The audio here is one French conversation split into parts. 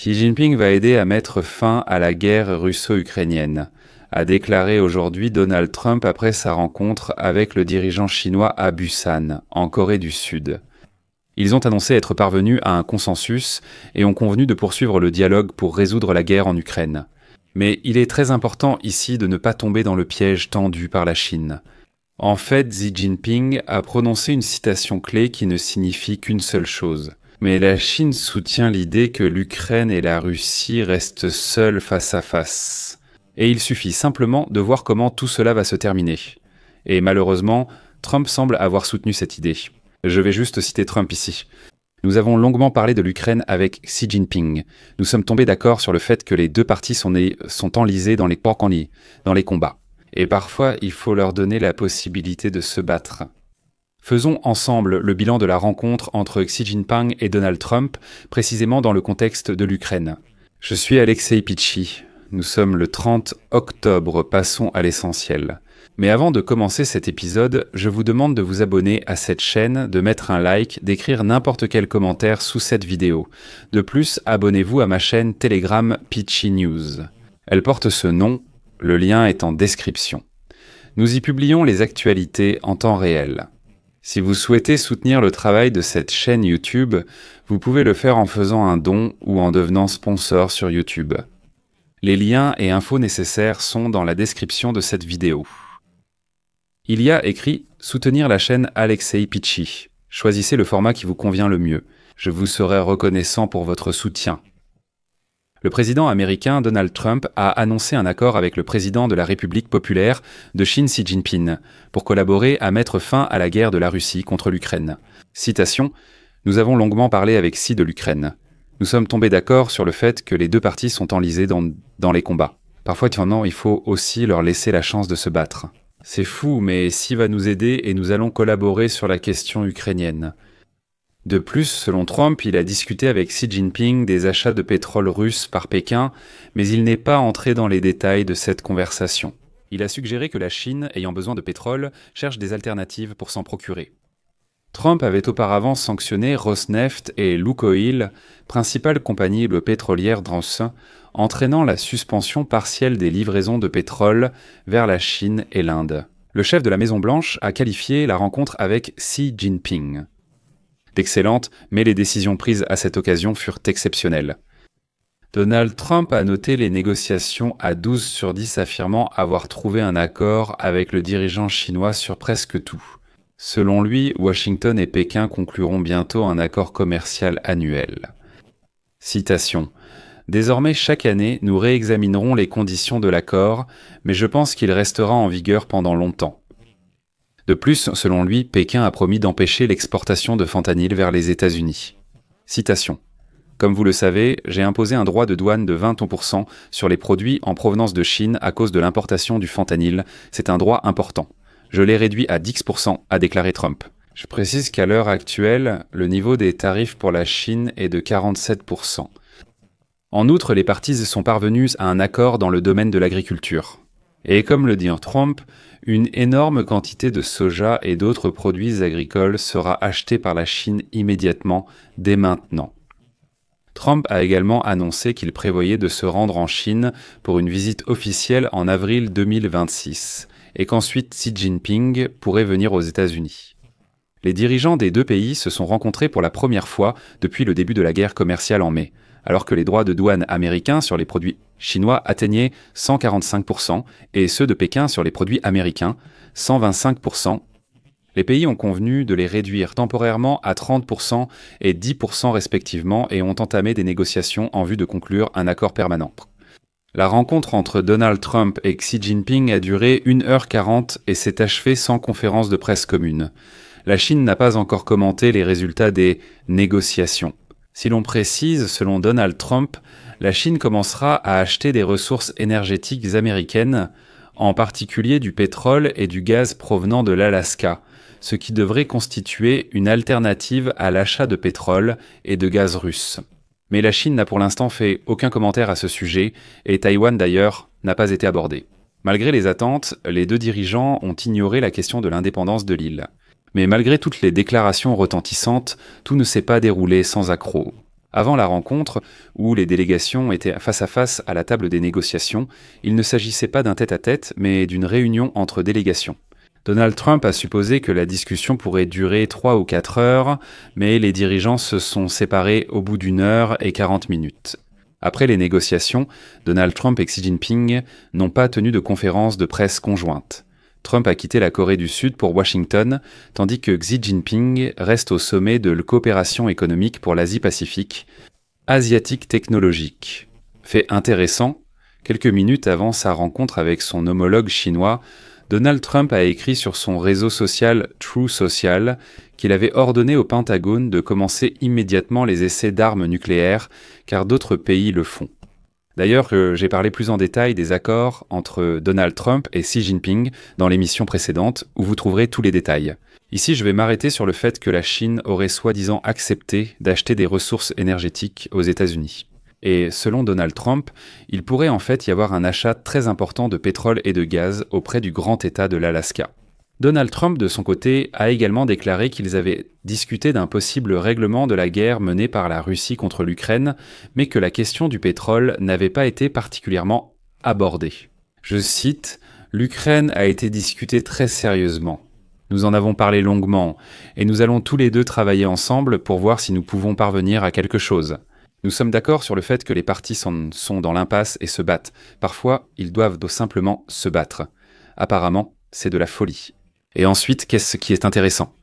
Xi Jinping va aider à mettre fin à la guerre russo-ukrainienne, a déclaré aujourd'hui Donald Trump après sa rencontre avec le dirigeant chinois à Busan, en Corée du Sud. Ils ont annoncé être parvenus à un consensus et ont convenu de poursuivre le dialogue pour résoudre la guerre en Ukraine. Mais il est très important ici de ne pas tomber dans le piège tendu par la Chine. En fait, Xi Jinping a prononcé une citation clé qui ne signifie qu'une seule chose. Mais la Chine soutient l'idée que l'Ukraine et la Russie restent seules face à face. Et il suffit simplement de voir comment tout cela va se terminer. Et malheureusement, Trump semble avoir soutenu cette idée. Je vais juste citer Trump ici. Nous avons longuement parlé de l'Ukraine avec Xi Jinping. Nous sommes tombés d'accord sur le fait que les deux parties sont enlisées dans les combats. Et parfois, il faut leur donner la possibilité de se battre. Faisons ensemble le bilan de la rencontre entre Xi Jinping et Donald Trump, précisément dans le contexte de l'Ukraine. Je suis Alexei Pichi. Nous sommes le 30 octobre, passons à l'essentiel. Mais avant de commencer cet épisode, je vous demande de vous abonner à cette chaîne, de mettre un like, d'écrire n'importe quel commentaire sous cette vidéo. De plus, abonnez-vous à ma chaîne Telegram Pichi News. Elle porte ce nom, le lien est en description. Nous y publions les actualités en temps réel. Si vous souhaitez soutenir le travail de cette chaîne YouTube, vous pouvez le faire en faisant un don ou en devenant sponsor sur YouTube. Les liens et infos nécessaires sont dans la description de cette vidéo. Il y a écrit « Soutenir la chaîne Alexei Pichi ». Choisissez le format qui vous convient le mieux. Je vous serai reconnaissant pour votre soutien. Le président américain Donald Trump a annoncé un accord avec le président de la République populaire de Chine Xi Jinping pour collaborer à mettre fin à la guerre de la Russie contre l'Ukraine. Citation « Nous avons longuement parlé avec Xi de l'Ukraine. Nous sommes tombés d'accord sur le fait que les deux parties sont enlisées dans les combats. Parfois, il faut aussi leur laisser la chance de se battre. C'est fou, mais Xi va nous aider et nous allons collaborer sur la question ukrainienne. » De plus, selon Trump, il a discuté avec Xi Jinping des achats de pétrole russe par Pékin, mais il n'est pas entré dans les détails de cette conversation. Il a suggéré que la Chine, ayant besoin de pétrole, cherche des alternatives pour s'en procurer. Trump avait auparavant sanctionné Rosneft et Lukoil, principales compagnies pétrolières russes, entraînant la suspension partielle des livraisons de pétrole vers la Chine et l'Inde. Le chef de la Maison-Blanche a qualifié la rencontre avec Xi Jinping d'excellente, mais les décisions prises à cette occasion furent exceptionnelles. Donald Trump a noté les négociations à 12 sur 10, affirmant avoir trouvé un accord avec le dirigeant chinois sur presque tout. Selon lui, Washington et Pékin concluront bientôt un accord commercial annuel. Citation. « Désormais, chaque année, nous réexaminerons les conditions de l'accord, mais je pense qu'il restera en vigueur pendant longtemps. » De plus, selon lui, Pékin a promis d'empêcher l'exportation de fentanyl vers les États-Unis. Citation. « Comme vous le savez, j'ai imposé un droit de douane de 20% sur les produits en provenance de Chine à cause de l'importation du fentanyl. C'est un droit important. Je l'ai réduit à 10%, a déclaré Trump. Je précise qu'à l'heure actuelle, le niveau des tarifs pour la Chine est de 47%. En outre, les parties sont parvenues à un accord dans le domaine de l'agriculture. Et comme le dit Trump, une énorme quantité de soja et d'autres produits agricoles sera achetée par la Chine immédiatement, dès maintenant. Trump a également annoncé qu'il prévoyait de se rendre en Chine pour une visite officielle en avril 2026, et qu'ensuite Xi Jinping pourrait venir aux États-Unis. Les dirigeants des deux pays se sont rencontrés pour la première fois depuis le début de la guerre commerciale en mai, alors que les droits de douane américains sur les produits chinois atteignaient 145% et ceux de Pékin sur les produits américains, 125%. Les pays ont convenu de les réduire temporairement à 30% et 10% respectivement et ont entamé des négociations en vue de conclure un accord permanent. La rencontre entre Donald Trump et Xi Jinping a duré 1h40 et s'est achevée sans conférence de presse commune. La Chine n'a pas encore commenté les résultats des négociations. Si l'on précise, selon Donald Trump, la Chine commencera à acheter des ressources énergétiques américaines, en particulier du pétrole et du gaz provenant de l'Alaska, ce qui devrait constituer une alternative à l'achat de pétrole et de gaz russe. Mais la Chine n'a pour l'instant fait aucun commentaire à ce sujet, et Taïwan d'ailleurs n'a pas été abordé. Malgré les attentes, les deux dirigeants ont ignoré la question de l'indépendance de l'île. Mais malgré toutes les déclarations retentissantes, tout ne s'est pas déroulé sans accroc. Avant la rencontre, où les délégations étaient face à face à la table des négociations, il ne s'agissait pas d'un tête-à-tête, mais d'une réunion entre délégations. Donald Trump a supposé que la discussion pourrait durer 3 ou 4 heures, mais les dirigeants se sont séparés au bout d'1 heure et 40 minutes. Après les négociations, Donald Trump et Xi Jinping n'ont pas tenu de conférence de presse conjointe. Trump a quitté la Corée du Sud pour Washington, tandis que Xi Jinping reste au sommet de la coopération économique pour l'Asie-Pacifique, asiatique technologique. Fait intéressant, quelques minutes avant sa rencontre avec son homologue chinois, Donald Trump a écrit sur son réseau social Truth Social qu'il avait ordonné au Pentagone de commencer immédiatement les essais d'armes nucléaires, car d'autres pays le font. D'ailleurs, j'ai parlé plus en détail des accords entre Donald Trump et Xi Jinping dans l'émission précédente, où vous trouverez tous les détails. Ici, je vais m'arrêter sur le fait que la Chine aurait soi-disant accepté d'acheter des ressources énergétiques aux États-Unis. Et selon Donald Trump, il pourrait en fait y avoir un achat très important de pétrole et de gaz auprès du grand État de l'Alaska. Donald Trump, de son côté, a également déclaré qu'ils avaient discuté d'un possible règlement de la guerre menée par la Russie contre l'Ukraine, mais que la question du pétrole n'avait pas été particulièrement abordée. Je cite, « L'Ukraine a été discutée très sérieusement. Nous en avons parlé longuement, et nous allons tous les deux travailler ensemble pour voir si nous pouvons parvenir à quelque chose. Nous sommes d'accord sur le fait que les partis sont dans l'impasse et se battent. Parfois, ils doivent simplement se battre. Apparemment, c'est de la folie. » Et ensuite, qu'est-ce qui est intéressant?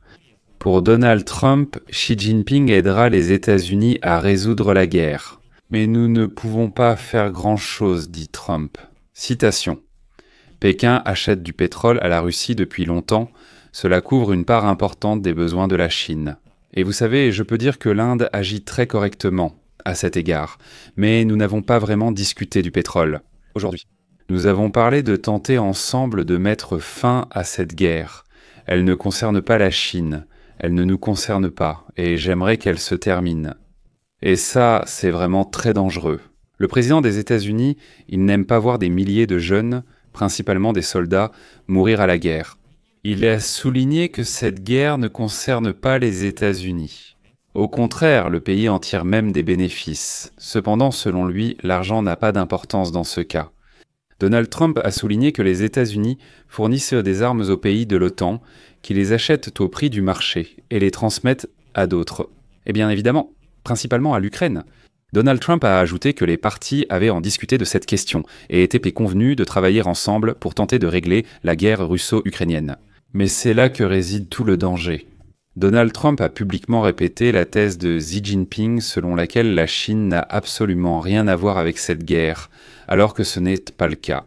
Pour Donald Trump, Xi Jinping aidera les États-Unis à résoudre la guerre. Mais nous ne pouvons pas faire grand-chose, dit Trump. Citation. Pékin achète du pétrole à la Russie depuis longtemps. Cela couvre une part importante des besoins de la Chine. Et vous savez, je peux dire que l'Inde agit très correctement à cet égard. Mais nous n'avons pas vraiment discuté du pétrole aujourd'hui. Nous avons parlé de tenter ensemble de mettre fin à cette guerre. Elle ne concerne pas la Chine, elle ne nous concerne pas, et j'aimerais qu'elle se termine. Et ça, c'est vraiment très dangereux. Le président des États-Unis, il n'aime pas voir des milliers de jeunes, principalement des soldats, mourir à la guerre. Il a souligné que cette guerre ne concerne pas les États-Unis. Au contraire, le pays en tire même des bénéfices. Cependant, selon lui, l'argent n'a pas d'importance dans ce cas. Donald Trump a souligné que les États-Unis fournissent des armes aux pays de l'OTAN, qui les achètent au prix du marché et les transmettent à d'autres. Et bien évidemment, principalement à l'Ukraine. Donald Trump a ajouté que les partis avaient en discuté de cette question et étaient convenus de travailler ensemble pour tenter de régler la guerre russo-ukrainienne. Mais c'est là que réside tout le danger. Donald Trump a publiquement répété la thèse de Xi Jinping selon laquelle la Chine n'a absolument rien à voir avec cette guerre, alors que ce n'est pas le cas.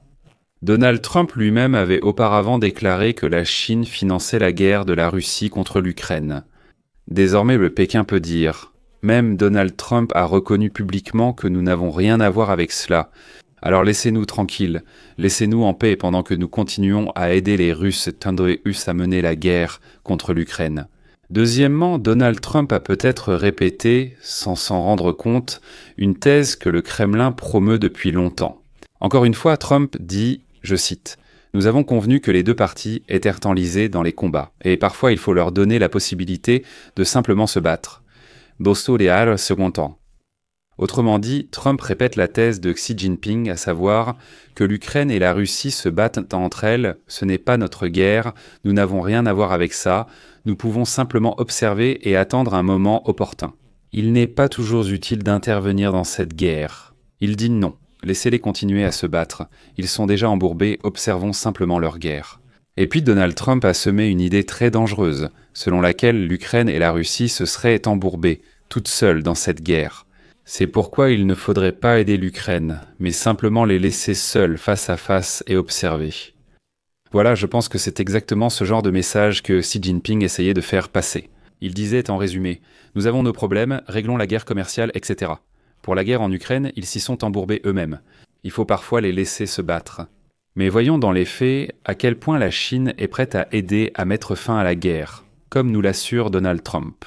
Donald Trump lui-même avait auparavant déclaré que la Chine finançait la guerre de la Russie contre l'Ukraine. Désormais, le Pékin peut dire « Même Donald Trump a reconnu publiquement que nous n'avons rien à voir avec cela. Alors laissez-nous tranquilles, laissez-nous en paix pendant que nous continuons à aider les Russes à mener la guerre contre l'Ukraine. » Deuxièmement, Donald Trump a peut-être répété, sans s'en rendre compte, une thèse que le Kremlin promeut depuis longtemps. Encore une fois, Trump dit, je cite, « Nous avons convenu que les deux parties étaient enlisées dans les combats, et parfois il faut leur donner la possibilité de simplement se battre. Bosso leal second temps. » Autrement dit, Trump répète la thèse de Xi Jinping, à savoir que l'Ukraine et la Russie se battent entre elles, ce n'est pas notre guerre, nous n'avons rien à voir avec ça, nous pouvons simplement observer et attendre un moment opportun. Il n'est pas toujours utile d'intervenir dans cette guerre. Il dit non, laissez-les continuer à se battre, ils sont déjà embourbés, observons simplement leur guerre. Et puis Donald Trump a semé une idée très dangereuse, selon laquelle l'Ukraine et la Russie se seraient embourbées, toutes seules dans cette guerre. C'est pourquoi il ne faudrait pas aider l'Ukraine, mais simplement les laisser seuls face à face et observer. Voilà, je pense que c'est exactement ce genre de message que Xi Jinping essayait de faire passer. Il disait en résumé, « Nous avons nos problèmes, réglons la guerre commerciale, etc. » Pour la guerre en Ukraine, ils s'y sont embourbés eux-mêmes. Il faut parfois les laisser se battre. Mais voyons dans les faits à quel point la Chine est prête à aider à mettre fin à la guerre, comme nous l'assure Donald Trump.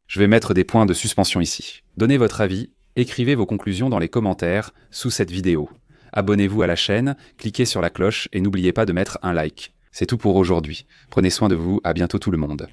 Je vais mettre des points de suspension ici. Donnez votre avis, écrivez vos conclusions dans les commentaires sous cette vidéo. Abonnez-vous à la chaîne, cliquez sur la cloche et n'oubliez pas de mettre un like. C'est tout pour aujourd'hui. Prenez soin de vous, à bientôt tout le monde.